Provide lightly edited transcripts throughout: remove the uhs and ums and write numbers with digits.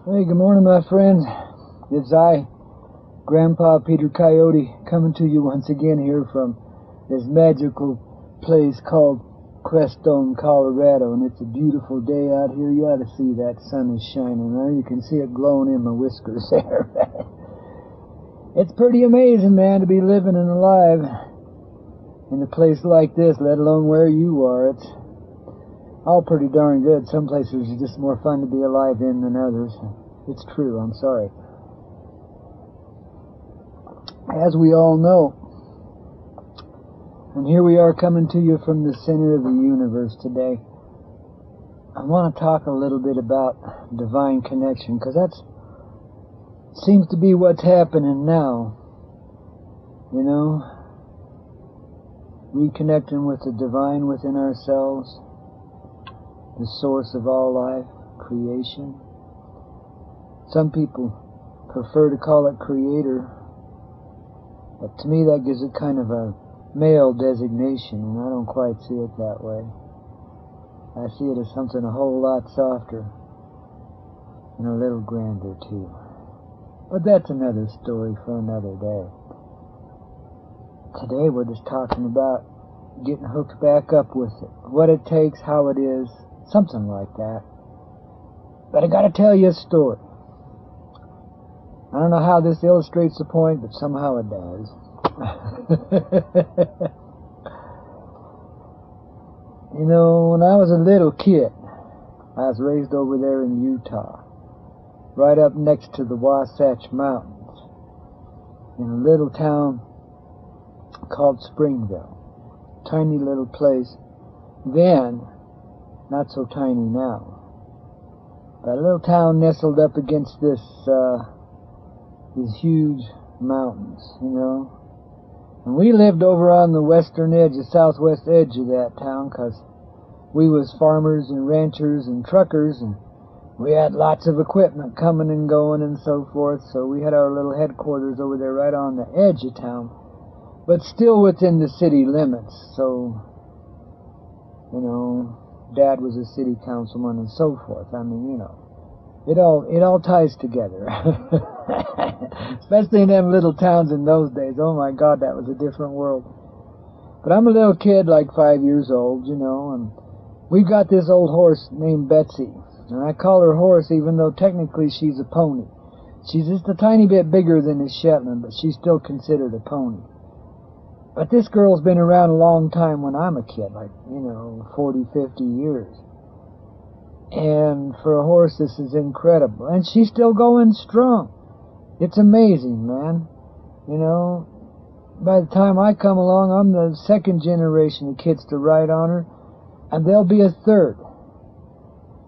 Hey, good morning, my friends. It's I, Grandpa Peter Coyote, coming to you once again here from this magical place called Crestone, Colorado, and it's a beautiful day out here. You ought to see that sun is shining. Right? You can see it glowing in my whiskers there. It's pretty amazing, man, to be living and alive in a place like this, let alone where you are. It's all pretty darn good. Some places are just more fun to be alive in than others. It's true, I'm sorry. As we all know, and here we are coming to you from the center of the universe today. I want to talk a little bit about divine connection, because that seems to be what's happening now. You know, reconnecting with the divine within ourselves, the source of all life, creation. Some people prefer to call it creator, but to me that gives it kind of a male designation, and I don't quite see it that way. I see it as something a whole lot softer and a little grander too. But that's another story for another day. Today we're just talking about getting hooked back up with it, what it takes, how it is, something like that. But I gotta tell you a story. I don't know how this illustrates the point, but somehow it does. You know, when I was a little kid, I was raised over there in Utah, right up next to the Wasatch Mountains, in a little town called Springville. Tiny little place. Then, not so tiny now. But a little town nestled up against these huge mountains, you know. And we lived over on the western edge, the southwest edge of that town, because we was farmers and ranchers and truckers, and we had lots of equipment coming and going and so forth, so we had our little headquarters over there right on the edge of town, but still within the city limits. So, you know, Dad was a city councilman and so forth. I mean, you know, it all ties together. Especially in them little towns in those days. Oh my God, that was a different world. But I'm a little kid, like 5 years old, you know, and we've got this old horse named Betsy. And I call her horse even though technically she's a pony. She's just a tiny bit bigger than a Shetland, but she's still considered a pony. But this girl's been around a long time when I'm a kid, like, you know, 40, 50 years. And for a horse, this is incredible. And she's still going strong. It's amazing, man. You know, by the time I come along, I'm the second generation of kids to ride on her, and there'll be a third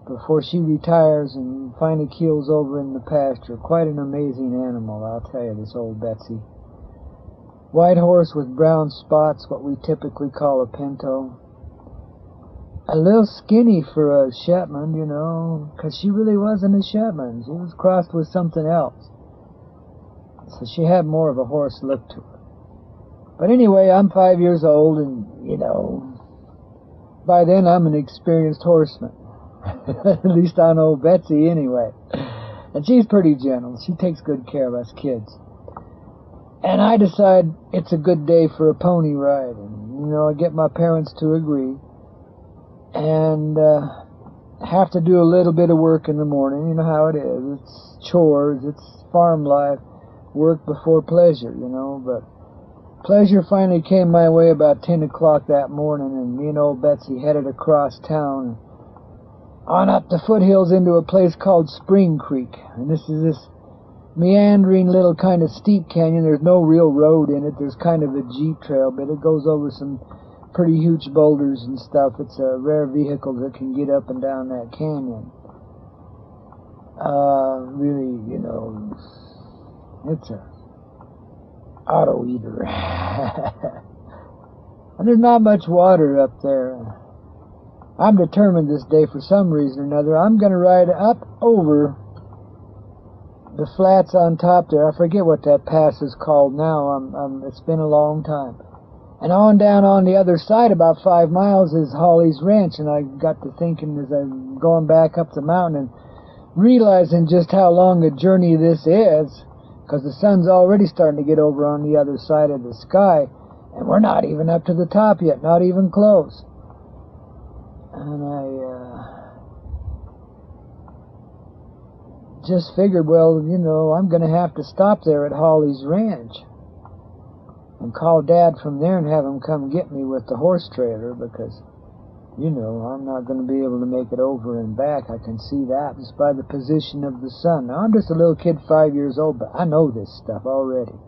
before she retires and finally keels over in the pasture. Quite an amazing animal, I'll tell you, this old Betsy. White horse with brown spots, what we typically call a pinto. A little skinny for a Shetland, you know, because she really wasn't a Shetland. She was crossed with something else. So she had more of a horse look to her. But anyway, I'm 5 years old, and, you know, by then I'm an experienced horseman. At least I know Betsy anyway. And she's pretty gentle. She takes good care of us kids. And I decide it's a good day for a pony ride. And, you know, I get my parents to agree. And have to do a little bit of work in the morning. You know how it is. It's chores. It's farm life. Work before pleasure, you know. But pleasure finally came my way about 10 o'clock that morning. And me and old Betsy headed across town on up the foothills into a place called Spring Creek. And this is this meandering little kind of steep canyon. There's no real road in it. There's kind of a jeep trail, but it goes over some pretty huge boulders and stuff. It's a rare vehicle that can get up and down that canyon. Really, you know, it's a auto eater. And there's not much water up there. I'm determined this day, for some reason or another, I'm going to ride up over the flats on top there. I forget what that pass is called now. It's been a long time. And on down on the other side, about 5 miles, is Holly's Ranch. And I got to thinking as I'm going back up the mountain, and realizing just how long a journey this is, because the sun's already starting to get over on the other side of the sky, and we're not even up to the top yet, not even close. And I just figured, well, you know, I'm going to have to stop there at Holly's ranch and call Dad from there and have him come get me with the horse trailer, because, you know, I'm not going to be able to make it over and back. I can see that just by the position of the sun. Now, I'm just a little kid, 5 years old, but I know this stuff already.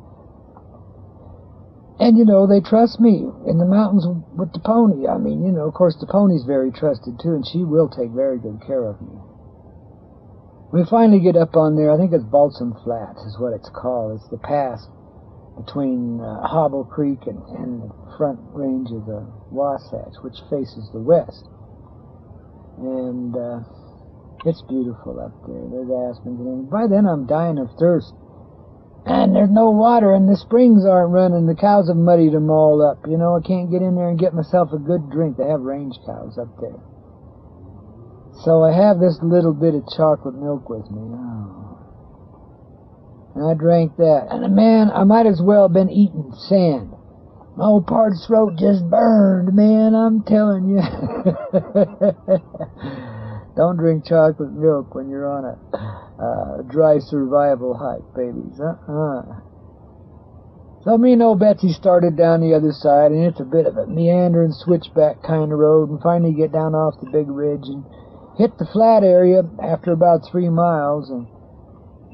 And, you know, they trust me in the mountains with the pony. I mean, you know, of course, the pony's very trusted, too, and she will take very good care of me. We finally get up on there. I think it's Balsam Flats is what it's called. It's the pass between Hobble Creek and the front range of the Wasatch, which faces the west. And it's beautiful up there. There's aspens and by then I'm dying of thirst. And there's no water, and the springs aren't running. The cows have muddied them all up. You know, I can't get in there and get myself a good drink. They have range cows up there. So I have this little bit of chocolate milk with me. Oh. And I drank that. And man, I might as well have been eating sand. My old parched throat just burned, man, I'm telling you. Don't drink chocolate milk when you're on a dry survival hike, babies. So me and old Betsy started down the other side, and it's a bit of a meandering switchback kind of road, and finally get down off the big ridge and hit the flat area after about 3 miles. And,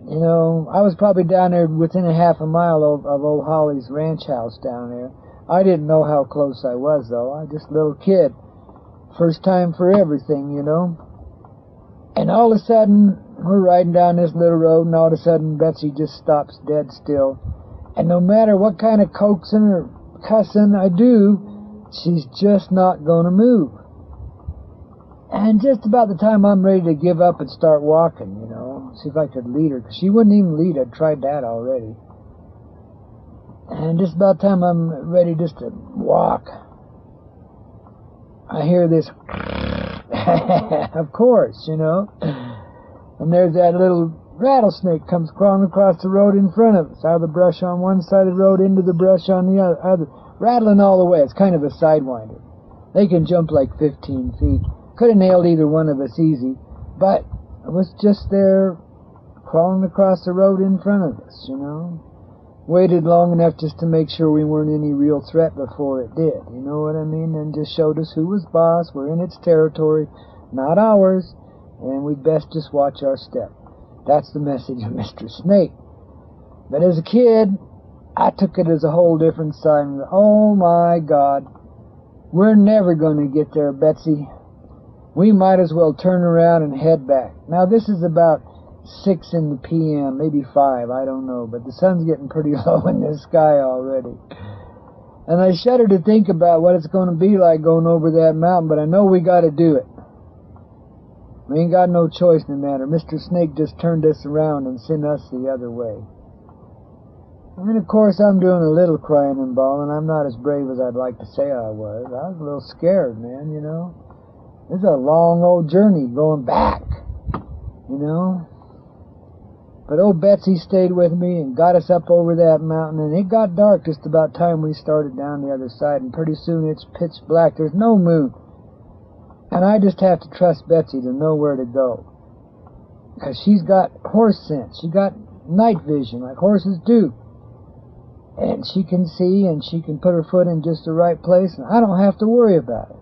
you know, I was probably down there within a half a mile of old Holly's ranch house down there. I didn't know how close I was, though. I was just a little kid. First time for everything, you know. And all of a sudden, we're riding down this little road, and all of a sudden, Betsy just stops dead still. And no matter what kind of coaxing or cussing I do, she's just not going to move. And just about the time I'm ready to give up and start walking, you know, see if I could lead her, because she wouldn't even lead. I'd tried that already. And just about the time I'm ready just to walk, I hear this, of course, you know, and there's that little rattlesnake comes crawling across the road in front of us, out of the brush on one side of the road into the brush on the other, rattling all the way. It's kind of a sidewinder. They can jump like 15 feet. Could have nailed either one of us easy, but it was just there crawling across the road in front of us, you know. Waited long enough just to make sure we weren't any real threat before it did, you know what I mean? And just showed us who was boss. We're in its territory, not ours, and we'd best just watch our step. That's the message of Mr. Snake. But as a kid, I took it as a whole different sign. Oh my God, we're never going to get there, Betsy. We might as well turn around and head back. Now this is about 6 in the p.m., maybe 5, I don't know, but the sun's getting pretty low in the sky already. And I shudder to think about what it's going to be like going over that mountain, but I know we got to do it. We ain't got no choice in the matter. Mr. Snake just turned us around and sent us the other way. And of course I'm doing a little crying and bawling. I'm not as brave as I'd like to say I was. I was a little scared, man, you know. It's a long old journey going back, you know. But old Betsy stayed with me and got us up over that mountain, and it got dark just about time we started down the other side, and pretty soon it's pitch black. There's no moon. And I just have to trust Betsy to know where to go. Because she's got horse sense. She got night vision like horses do. And she can see, and she can put her foot in just the right place, and I don't have to worry about it.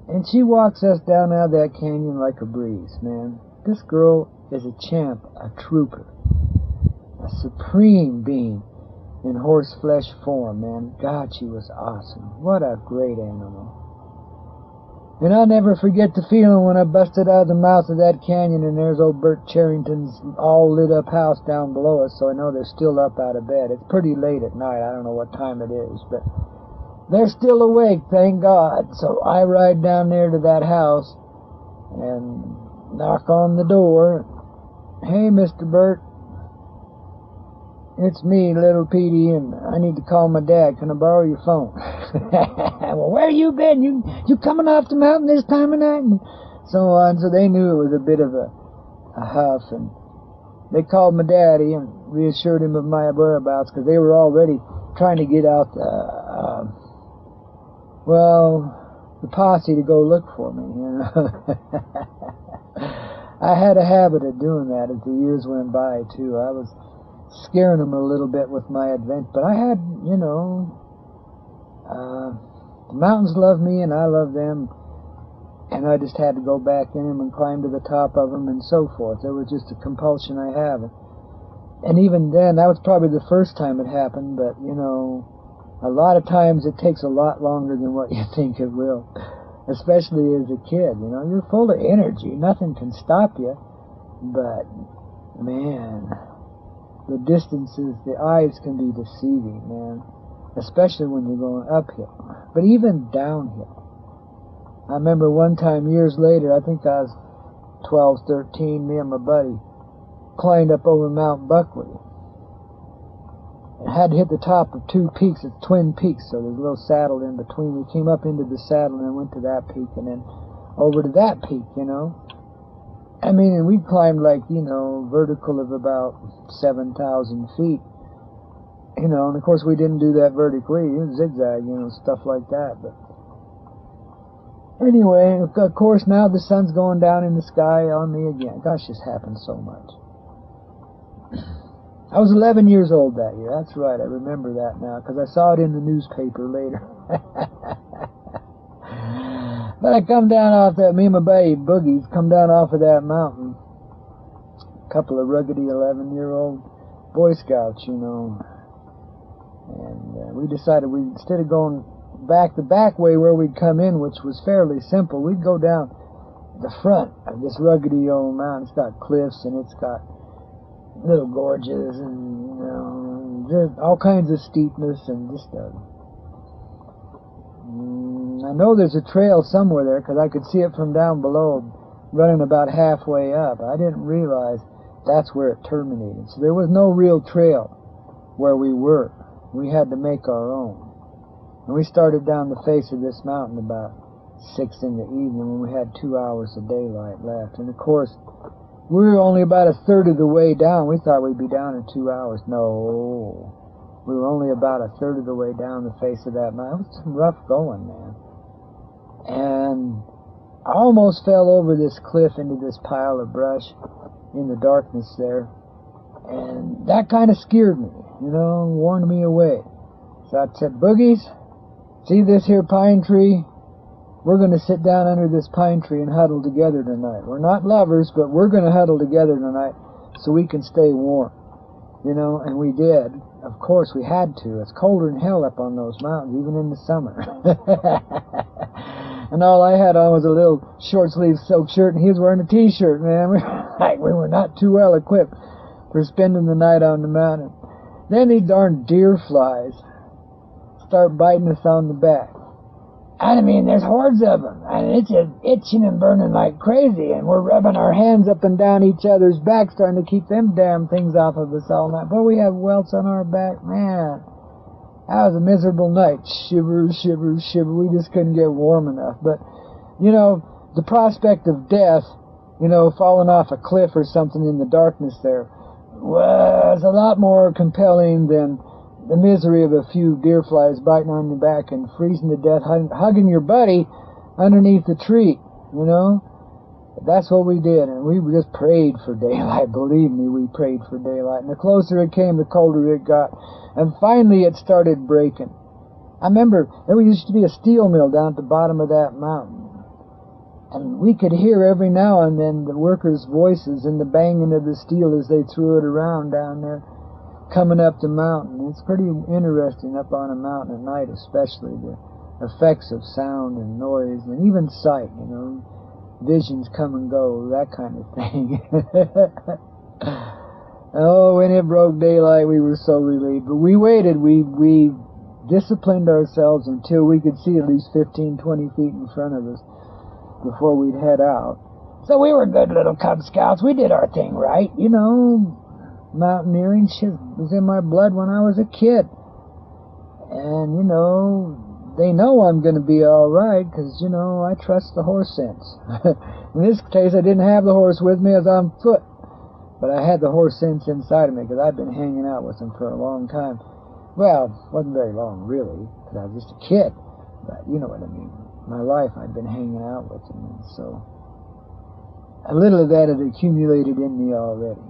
And she walks us down out of that canyon like a breeze, man. This girl is a champ, a trooper, a supreme being in horse flesh form, man. God, she was awesome. What a great animal. And I'll never forget the feeling when I busted out of the mouth of that canyon and there's old Bert Charrington's all lit up house down below us, so I know they're still up out of bed. It's pretty late at night. I don't know what time it is, but they're still awake, thank God. So I ride down there to that house and knock on the door. Hey, Mr. Bert. It's me, little Petey, and I need to call my dad. Can I borrow your phone? Well, where you been? You coming off the mountain this time of night? And so on. So they knew it was a bit of a a huff, and they called my daddy and reassured him of my whereabouts because they were already trying to get out the posse to go look for me, you know. I had a habit of doing that as the years went by, too. I was scaring them a little bit with my advent, but I had, you know, the mountains love me and I love them, and I just had to go back in them and climb to the top of them and so forth. There was just a compulsion I have. And even then, that was probably the first time it happened, but, you know, a lot of times it takes a lot longer than what you think it will, especially as a kid. You know, you're full of energy. Nothing can stop you. But, man, the distances, the eyes can be deceiving, man, especially when you're going uphill, but even downhill. I remember one time years later, I think I was 12, 13, me and my buddy climbed up over Mount Buckley. It had to hit the top of two peaks. It's twin peaks, so there's a little saddle in between. We came up into the saddle and then went to that peak and then over to that peak, you know. I mean, and we climbed like, you know, vertical of about 7,000 feet, you know, and of course we didn't do that vertically. It was zigzag, you know, stuff like that. But anyway, of course, now the sun's going down in the sky on me again. Gosh, this happens so much. I was 11 years old that year. That's right, I remember that now, because I saw it in the newspaper later. But I come down off that, me and my buddy Boogies, come down off of that mountain. A couple of ruggedy 11-year-old Boy Scouts, you know. And we decided instead of going back the back way where we'd come in, which was fairly simple, we'd go down the front of this ruggedy old mountain. It's got cliffs and it's got little gorges and, you know, just all kinds of steepness and just I know there's a trail somewhere there because I could see it from down below running about halfway up. I didn't realize that's where it terminated. So there was no real trail where we were. We had to make our own. And we started down the face of this mountain about 6 in the evening when we had 2 hours of daylight left. And of course, we were only about a third of the way down. We thought we'd be down in 2 hours. No. We were only about a third of the way down the face of that mountain. It was some rough going, man. And I almost fell over this cliff into this pile of brush in the darkness there. And that kind of scared me, you know, warned me away. So I said, Boogies, see this here pine tree? We're going to sit down under this pine tree and huddle together tonight. We're not lovers, but we're going to huddle together tonight so we can stay warm. You know, and we did. Of course, we had to. It's colder than hell up on those mountains, even in the summer. And all I had on was a little short-sleeved silk shirt, and he was wearing a T-shirt, man. We were not too well equipped for spending the night on the mountain. Then these darn deer flies start biting us on the back. I mean, there's hordes of them, and it's just itching and burning like crazy, and we're rubbing our hands up and down each other's backs trying to keep them damn things off of us all night. But we have welts on our back, man. That was a miserable night. Shiver, shiver, shiver. We just couldn't get warm enough. But, you know, the prospect of death, you know, falling off a cliff or something in the darkness there was a lot more compelling than the misery of a few deer flies biting on your back and freezing to death, hugging your buddy underneath the tree, you know. That's what we did, and we just prayed for daylight. Believe me, we prayed for daylight. And the closer it came, the colder it got. And finally it started breaking. I remember there used to be a steel mill down at the bottom of that mountain. And we could hear every now and then the workers' voices and the banging of the steel as they threw it around down there, coming up the mountain. It's pretty interesting up on a mountain at night, especially the effects of sound and noise and even sight, you know. Visions come and go, that kind of thing. Oh, when it broke daylight, we were so relieved. But we waited. We disciplined ourselves until we could see at least 15, 20 feet in front of us before we'd head out. So we were good little Cub Scouts. We did our thing right, you know. Mountaineering shit was in my blood when I was a kid. And, you know, they know I'm going to be all right because, you know, I trust the horse sense. In this case, I didn't have the horse with me as on foot, but I had the horse sense inside of me because I'd been hanging out with him for a long time. Well, wasn't very long, really, because I was just a kid, but you know what I mean. My life, I'd been hanging out with him, and so a little of that had accumulated in me already.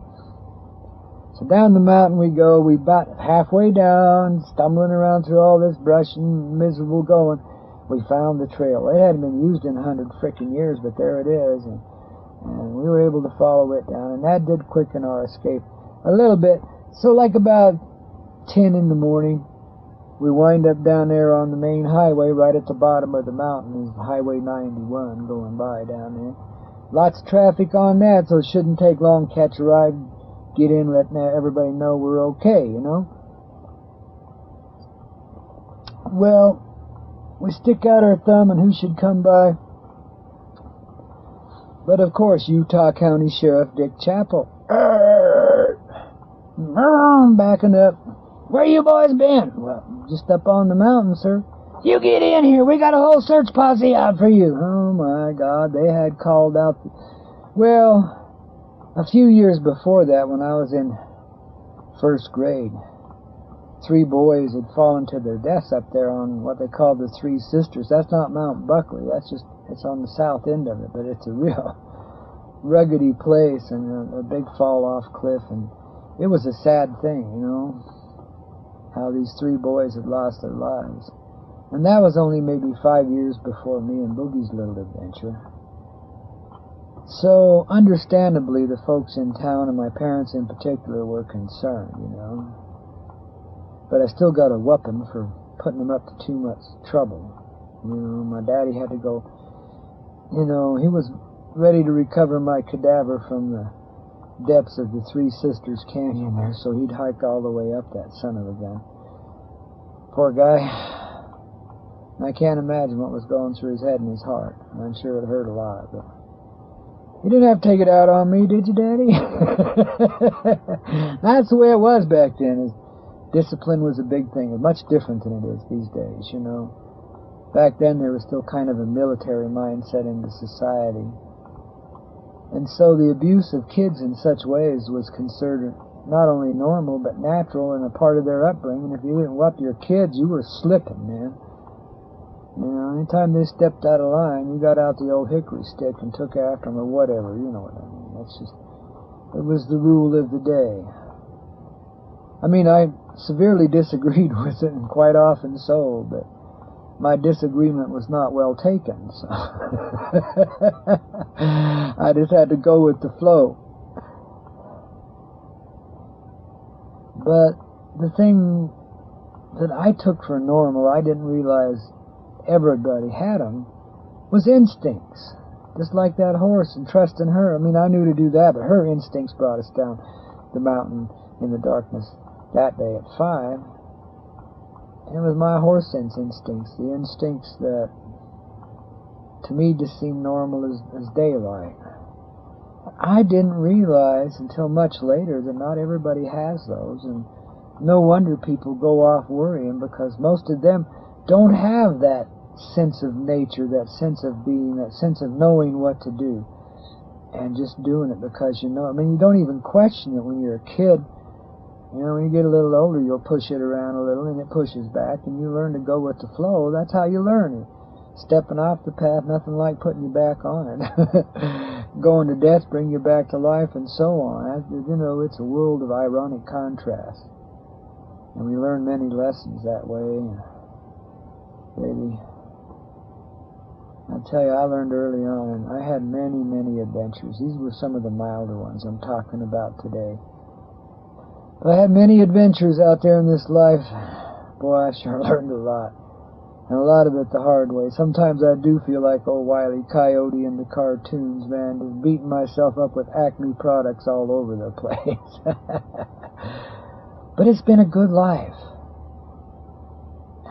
So down the mountain we go. We about halfway down, stumbling around through all this brush and miserable going. We found the trail. It hadn't been used in 100 frickin' years, but there it is. And we were able to follow it down. And that did quicken our escape a little bit. So like about 10 in the morning, we wind up down there on the main highway right at the bottom of the mountain. Is Highway 91 going by down there. Lots of traffic on that, so it shouldn't take long to catch a ride. Get in, let everybody know we're okay, you know. Well, we stick out our thumb and who should come by? But of course, Utah County Sheriff Dick Chappell. Backing up. Where you boys been? Well, just up on the mountain, sir. You get in here. We got a whole search posse out for you. Oh, my God. They had called out. Well, a few years before that, when I was in first grade, 3 boys had fallen to their deaths up there on what they call the Three Sisters. That's not Mount Buckley. It's on the south end of it, but it's a real ruggedy place and a big fall-off cliff. And it was a sad thing, you know, how these 3 boys had lost their lives. And that was only maybe 5 years before me and Boogie's little adventure. So, understandably, the folks in town, and my parents in particular, were concerned, you know. But I still got a whooping for putting them up to too much trouble. You know, my daddy had to go, you know, he was ready to recover my cadaver from the depths of the Three Sisters Canyon there, so he'd hike all the way up that son of a gun. Poor guy. I can't imagine what was going through his head and his heart. I'm sure it hurt a lot, but you didn't have to take it out on me, did you, Daddy? That's the way it was back then. Discipline was a big thing. It's much different than it is these days, you know. Back then there was still kind of a military mindset into society. And so the abuse of kids in such ways was considered not only normal, but natural and a part of their upbringing. If you didn't whoop your kids, you were slipping, man. You know, anytime they stepped out of line, you got out the old hickory stick and took after them or whatever, you know what I mean. It was the rule of the day. I mean, I severely disagreed with it, and quite often so, but my disagreement was not well taken, so I just had to go with the flow. But the thing that I took for normal, I didn't realize everybody had them, was instincts. Just like that horse and trusting her. I mean, I knew to do that, but her instincts brought us down the mountain in the darkness that day at 5. And it was my horse sense instincts, the instincts that to me just seemed normal as daylight. I didn't realize until much later that not everybody has those, and no wonder people go off worrying, because most of them don't have that sense of nature, that sense of being, that sense of knowing what to do and just doing it because you know. I mean, you don't even question it when you're a kid. You know, when you get a little older, you'll push it around a little and it pushes back and you learn to go with the flow. That's how you learn it. Stepping off the path, nothing like putting you back on it. Going to death, bring you back to life, and so on. You know, it's a world of ironic contrast. And we learn many lessons that way. Baby, I tell you, I learned early on, and I had many, many adventures. These were some of the milder ones I'm talking about today. But I had many adventures out there in this life. Boy, I sure learned a lot. And a lot of it the hard way. Sometimes I do feel like old Wile E. Coyote in the cartoons, man, just beating myself up with Acme products all over the place. But it's been a good life.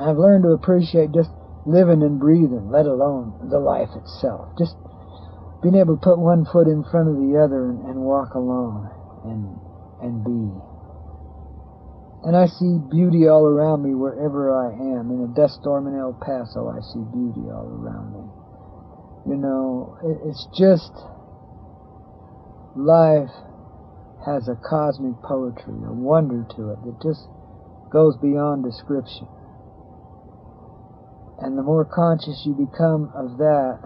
I've learned to appreciate just living and breathing, let alone the life itself. Just being able to put one foot in front of the other and walk alone and be. And I see beauty all around me wherever I am. In a dust storm in El Paso, I see beauty all around me. You know, it's just, life has a cosmic poetry, a wonder to it that just goes beyond description. And the more conscious you become of that,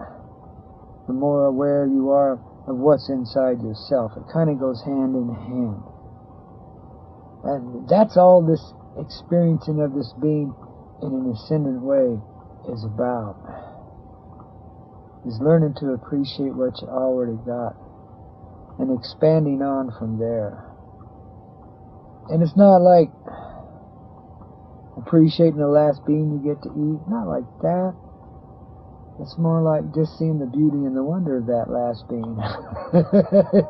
the more aware you are of what's inside yourself. It kind of goes hand in hand. And that's all this experiencing of this being in an ascendant way is about. Is learning to appreciate what you already got and expanding on from there. And it's not like appreciating the last bean you get to eat. Not like that. It's more like just seeing the beauty and the wonder of that last bean.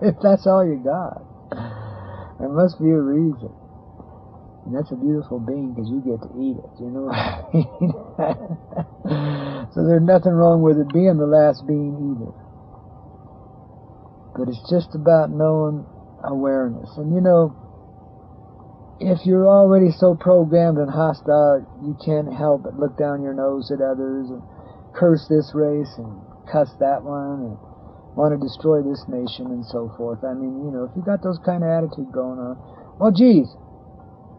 If that's all you got, there must be a reason. And that's a beautiful bean because you get to eat it. You know what I mean? So there's nothing wrong with it being the last bean either. But it's just about knowing awareness. And you know, if you're already so programmed and hostile, you can't help but look down your nose at others and curse this race and cuss that one and want to destroy this nation and so forth. I mean, you know, if you got those kind of attitude going on, well, geez,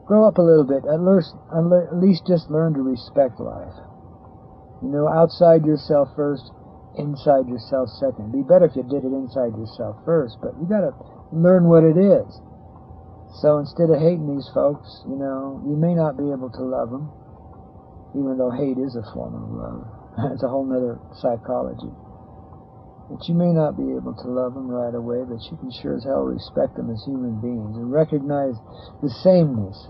grow up a little bit. At least just learn to respect life. You know, outside yourself first, inside yourself second. It'd be better if you did it inside yourself first, but you got to learn what it is. So instead of hating these folks, you know, you may not be able to love them, even though hate is a form of love. It's a whole nother psychology. But you may not be able to love them right away, but you can sure as hell respect them as human beings and recognize the sameness.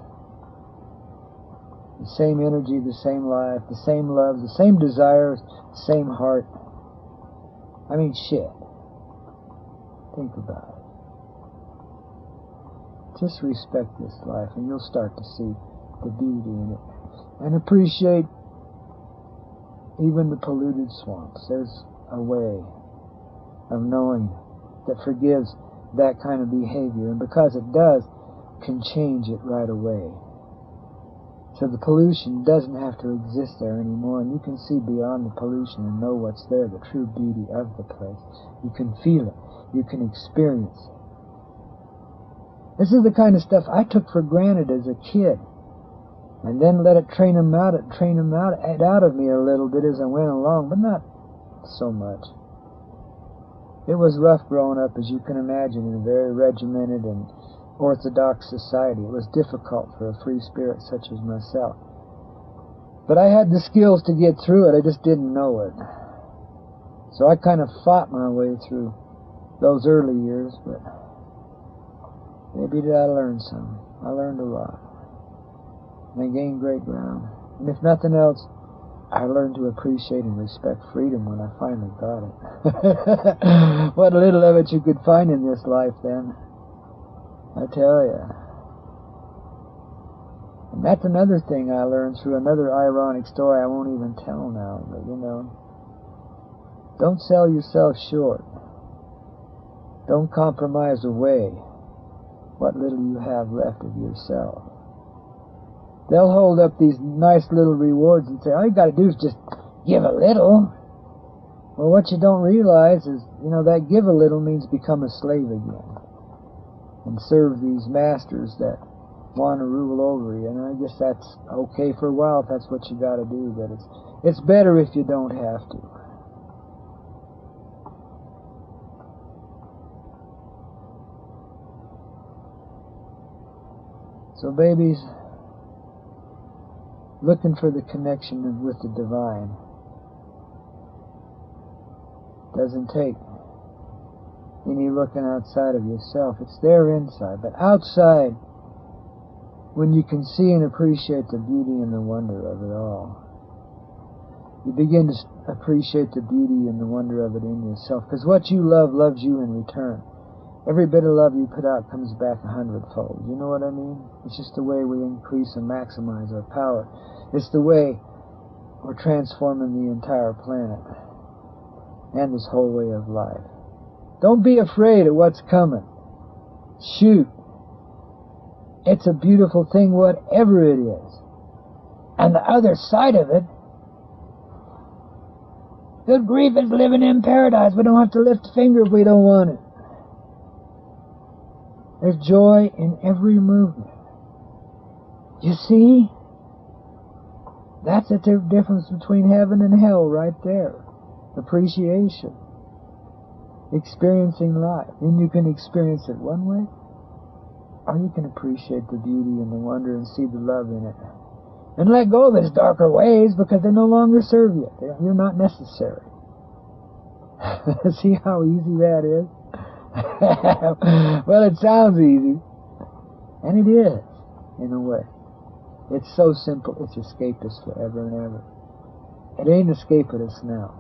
The same energy, the same life, the same love, the same desires, the same heart. I mean, shit. Think about it. Just respect this life and you'll start to see the beauty in it. And appreciate even the polluted swamps. There's a way of knowing that forgives that kind of behavior. And because it does, can change it right away. So the pollution doesn't have to exist there anymore, and you can see beyond the pollution and know what's there, the true beauty of the place. You can feel it. You can experience it. This is the kind of stuff I took for granted as a kid, and then let it train them out of me a little bit as I went along, but not so much. It was rough growing up, as you can imagine, in a very regimented and orthodox society. It was difficult for a free spirit such as myself. But I had the skills to get through it, I just didn't know it. So I kind of fought my way through those early years, but maybe I learned some. I learned a lot. And I gained great ground. And if nothing else, I learned to appreciate and respect freedom when I finally got it. What little of it you could find in this life then, I tell you. And that's another thing I learned through another ironic story I won't even tell now, but you know, don't sell yourself short. Don't compromise away what little you have left of yourself. They'll hold up these nice little rewards and say, all you got to do is just give a little. Well, what you don't realize is, you know, that give a little means become a slave again and serve these masters that want to rule over you. And I guess that's okay for a while if that's what you got to do, but it's better if you don't have to. So babies, looking for the connection with the divine doesn't take any looking outside of yourself. It's there inside. But outside, when you can see and appreciate the beauty and the wonder of it all, you begin to appreciate the beauty and the wonder of it in yourself. Because what you love loves you in return. Every bit of love you put out comes back 100-fold. You know what I mean? It's just the way we increase and maximize our power. It's the way we're transforming the entire planet and this whole way of life. Don't be afraid of what's coming. Shoot. It's a beautiful thing, whatever it is. And the other side of it, good grief, is living in paradise. We don't have to lift a finger if we don't want it. There's joy in every movement. You see? That's the difference between heaven and hell right there. Appreciation. Experiencing life. And you can experience it one way, or you can appreciate the beauty and the wonder and see the love in it. And let go of its darker ways because they no longer serve you. You're not necessary. See how easy that is? Well, it sounds easy. And it is, in a way. It's so simple, it's escapist forever and ever. It ain't escapist now.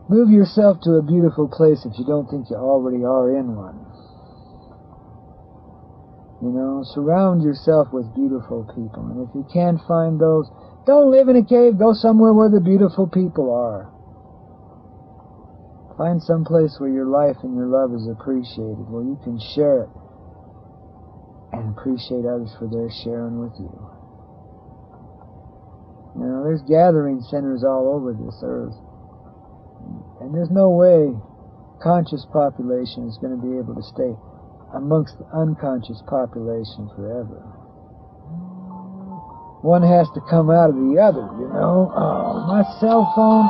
Move yourself to a beautiful place if you don't think you already are in one. You know, surround yourself with beautiful people. And if you can't find those, don't live in a cave. Go somewhere where the beautiful people are. Find some place where your life and your love is appreciated, where you can share it and appreciate others for their sharing with you. You know, there's gathering centers all over this earth. And there's no way conscious population is going to be able to stay amongst the unconscious population forever. One has to come out of the other, you know. Oh, my cell phone,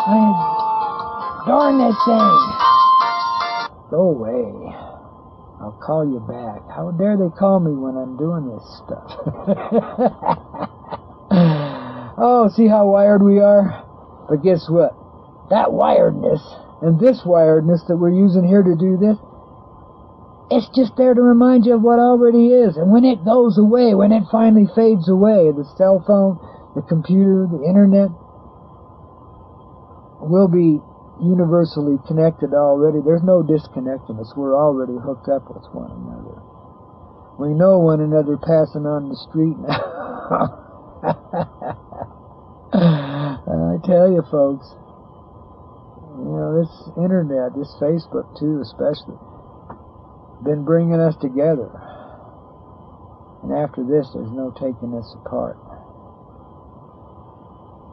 darn this thing. Go away. I'll call you back. How dare they call me when I'm doing this stuff? Oh, see how wired we are? But guess what? That wiredness and this wiredness that we're using here to do this, it's just there to remind you of what already is. And when it goes away, when it finally fades away, the cell phone, the computer, the internet will be universally connected already. There's no disconnecting us. We're already hooked up with one another. We know one another passing on the street now. I tell you, folks, you know, this internet, this Facebook too especially, been bringing us together. And after this, there's no taking us apart.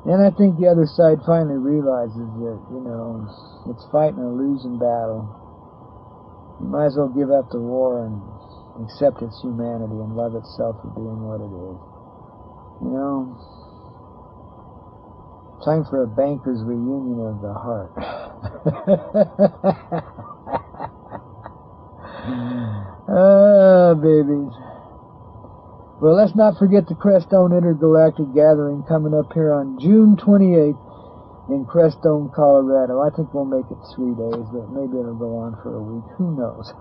And I think the other side finally realizes that, you know, it's fighting a losing battle. You might as well give up the war and accept its humanity and love itself for being what it is. You know, time for a banker's reunion of the heart. Ah, babies. Well, let's not forget the Crestone Intergalactic Gathering coming up here on June 28th in Crestone, Colorado. I think we'll make it 3 days, but maybe it'll go on for a week. Who knows?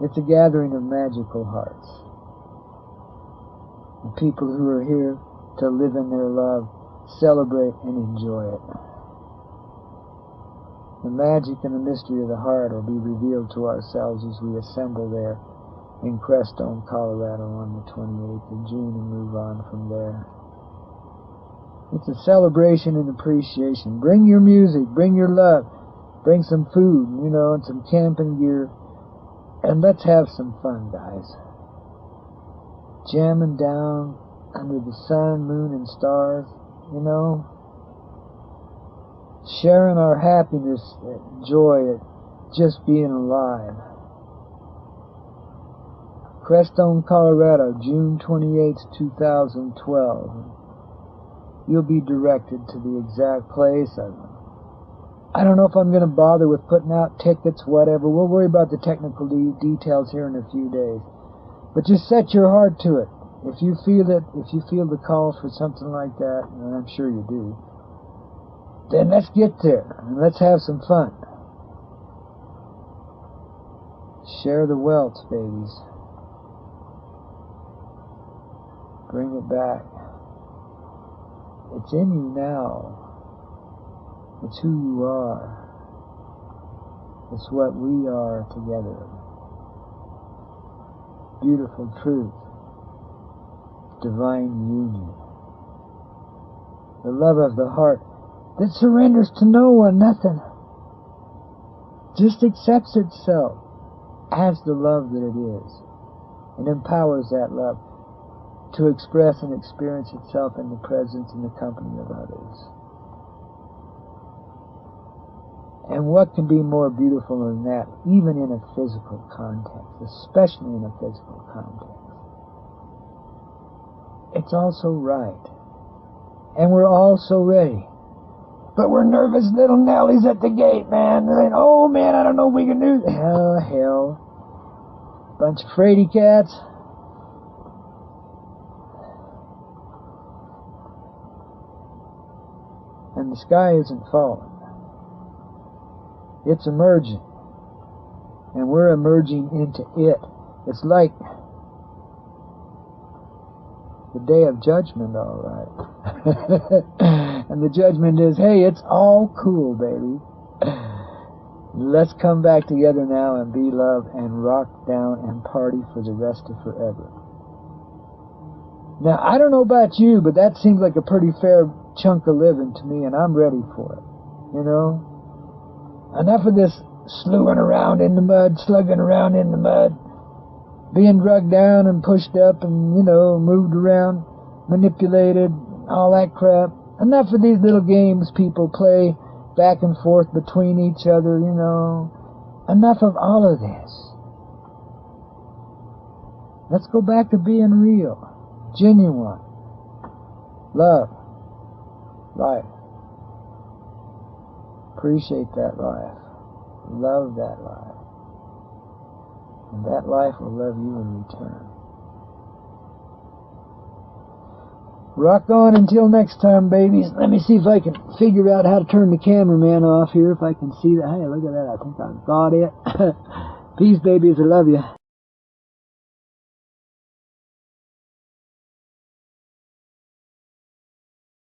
It's a gathering of magical hearts. The people who are here to live in their love, celebrate and enjoy it. The magic and the mystery of the heart will be revealed to ourselves as we assemble there in Crestone, Colorado on the 28th of June and move on from there. It's a celebration and appreciation. Bring your music, bring your love, bring some food, you know, and some camping gear, and let's have some fun, guys. Jamming down under the sun, moon, and stars, you know, sharing our happiness, joy at just being alive. Crestone, Colorado, June 28, 2012. You'll be directed to the exact place. I don't know if I'm going to bother with putting out tickets, whatever. We'll worry about the technical details here in a few days. But just set your heart to it. If you feel it, if you feel the call for something like that, and I'm sure you do, then let's get there and let's have some fun. Share the wealth, babies. Bring it back. It's in you now. It's who you are. It's what we are together. Beautiful truth. Divine union. The love of the heart that surrenders to no one, nothing. Just accepts itself. as the love that it is, and empowers that love to express and experience itself in the presence and the company of others. And what can be more beautiful than that, even in a physical context, especially in a physical context? It's also right. And we're all so ready. But we're nervous little Nellies at the gate, man. They're like, oh, man, I don't know if we can do this. Hell. Bunch of fraidy cats. And the sky isn't falling. It's emerging. And we're emerging into it. It's like the day of judgment, all right. And the judgment is, hey, it's all cool, baby. Let's come back together now and be love and rock down and party for the rest of forever. Now, I don't know about you, but that seems like a pretty fair chunk of living to me, and I'm ready for it. You know? Enough of this slugging around in the mud, being drugged down and pushed up and, you know, moved around, manipulated, all that crap. Enough of these little games people play back and forth between each other, you know. Enough of all of this. Let's go back to being real, genuine, love, life. Appreciate that life. Love that life. And that life will love you in return. Rock on until next time, babies. Let me see if I can figure out how to turn the cameraman off here, if I can see that. Hey, look at that. I think I've got it. Peace, babies. I love you.